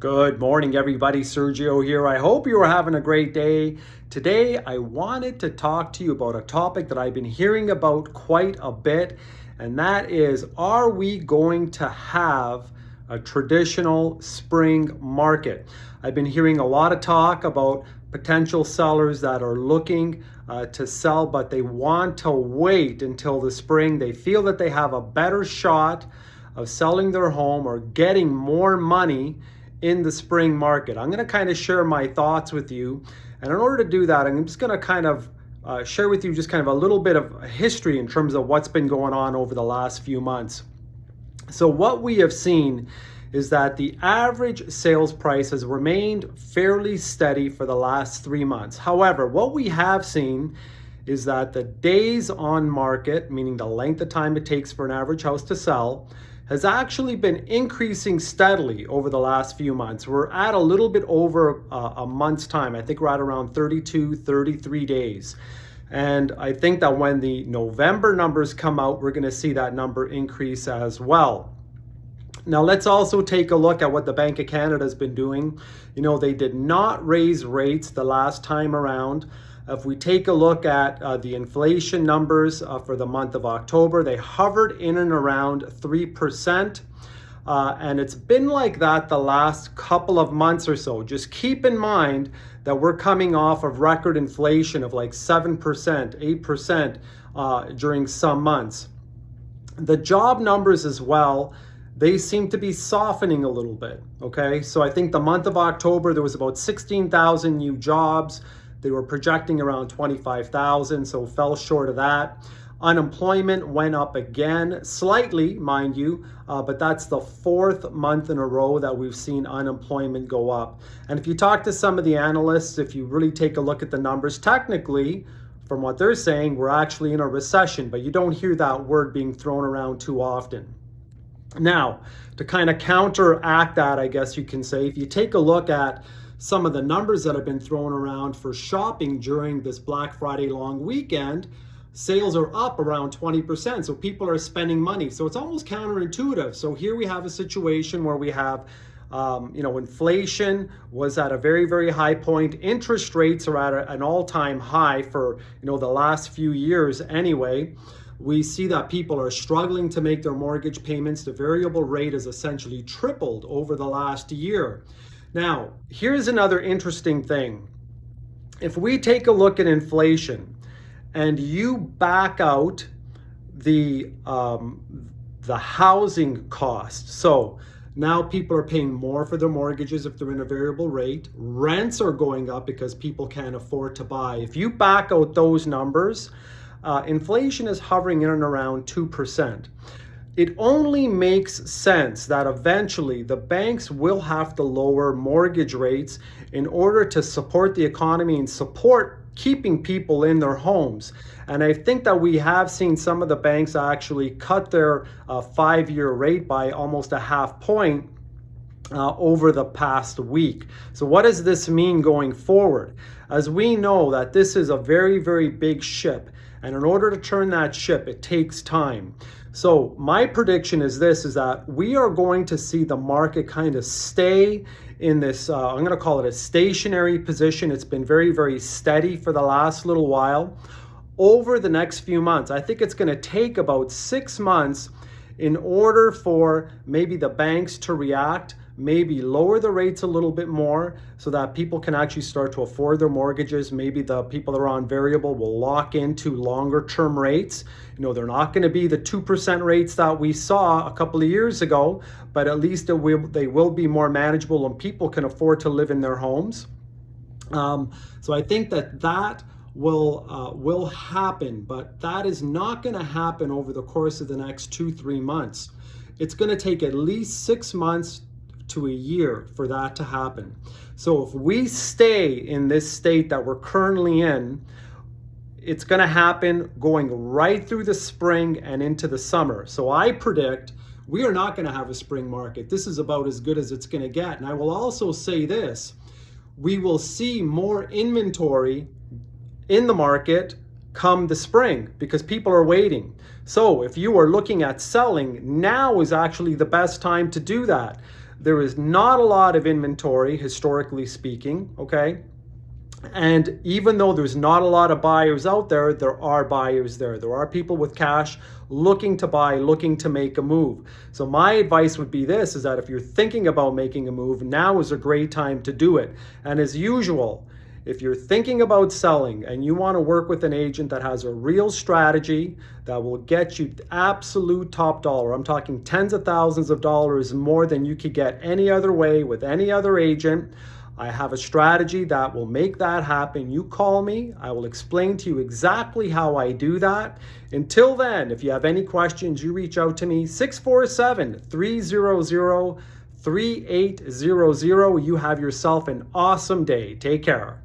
Good morning, everybody. Sergio here. I hope you are having a great day. Today, I wanted to talk to you about a topic that I've been hearing about quite a bit, and that is, are we going to have a traditional spring market? I've been hearing a lot of talk about potential sellers that are looking to sell, but they want to wait until the spring. They feel that they have a better shot of selling their home or getting more money in the spring market. I'm going to kind of share my thoughts with you. And in order to do that, I'm just going to kind of share with you just kind of a little bit of history in terms of what's been going on over the last few months. So what we have seen is that the average sales price has remained fairly steady for the last 3 months. However, what we have seen is that the days on market, meaning the length of time it takes for an average house to sell, has actually been increasing steadily over the last few months. We're at a little bit over a month's time. I think we're at around 32, 33 days. And I think that when the November numbers come out, we're going to see that number increase as well. Now, let's also take a look at what the Bank of Canada has been doing. You know, they did not raise rates the last time around. If we take a look at the inflation numbers for the month of October, they hovered in and around 3%. And it's been like that the last couple of months or so. Just keep in mind that we're coming off of record inflation of like 7%, 8% during some months. The job numbers as well, they seem to be softening a little bit, okay? So I think the month of October, there was about 16,000 new jobs. They were projecting around 25,000, so fell short of that. Unemployment went up again, slightly, mind you, but that's the fourth month in a row that we've seen unemployment go up. And if you talk to some of the analysts, if you really take a look at the numbers, technically, from what they're saying, we're actually in a recession, but you don't hear that word being thrown around too often. Now, to kind of counteract that, I guess you can say, if you take a look at some of the numbers that have been thrown around for shopping during this Black Friday long weekend, sales are up around 20%. So people are spending money. So it's almost counterintuitive. So here we have a situation where we have, inflation was at a very, very high point. Interest rates are at an all-time high for, the last few years anyway. We see that people are struggling to make their mortgage payments. The variable rate has essentially tripled over the last year. Now, here's another interesting thing. If we take a look at inflation and you back out the housing cost, so now people are paying more for their mortgages if they're in a variable rate. Rents are going up because people can't afford to buy. If you back out those numbers, inflation is hovering in and around 2%. It only makes sense that eventually the banks will have to lower mortgage rates in order to support the economy and support keeping people in their homes. And I think that we have seen some of the banks actually cut their 5-year rate by almost a half point over the past week. So what does this mean going forward? As we know that this is a very, very big ship. And in order to turn that ship, it takes time. So my prediction is this, is that we are going to see the market kind of stay in this, I'm going to call it a stationary position. It's been very, very steady for the last little while. Over the next few months, I think it's going to take about 6 months in order for maybe the banks to react, maybe lower the rates a little bit more so that people can actually start to afford their mortgages. Maybe the people that are on variable will lock into longer term rates. They're not going to be the 2% rates that we saw a couple of years ago, but at least they will be more manageable and people can afford to live in their homes. So I think that will happen, but that is not going to happen over the course of the next 2-3 months. It's going to take at least 6 months to a year for that to happen. So if we stay in this state that we're currently in, it's going to happen going right through the spring and into the summer. So I predict we are not going to have a spring market. This is about as good as it's going to get. And I will also say this, we will see more inventory in the market come the spring because people are waiting. So if you are looking at selling, now is actually the best time to do that. There is not a lot of inventory, historically speaking, okay? And even though there's not a lot of buyers out there, there are buyers there. There are people with cash looking to buy, looking to make a move. So my advice would be this, is that if you're thinking about making a move, now is a great time to do it. And as usual, if you're thinking about selling and you want to work with an agent that has a real strategy that will get you absolute top dollar, I'm talking tens of thousands of dollars more than you could get any other way with any other agent, I have a strategy that will make that happen. You call me. I will explain to you exactly how I do that. Until then, if you have any questions, you reach out to me, 647-300-3800. You have yourself an awesome day. Take care.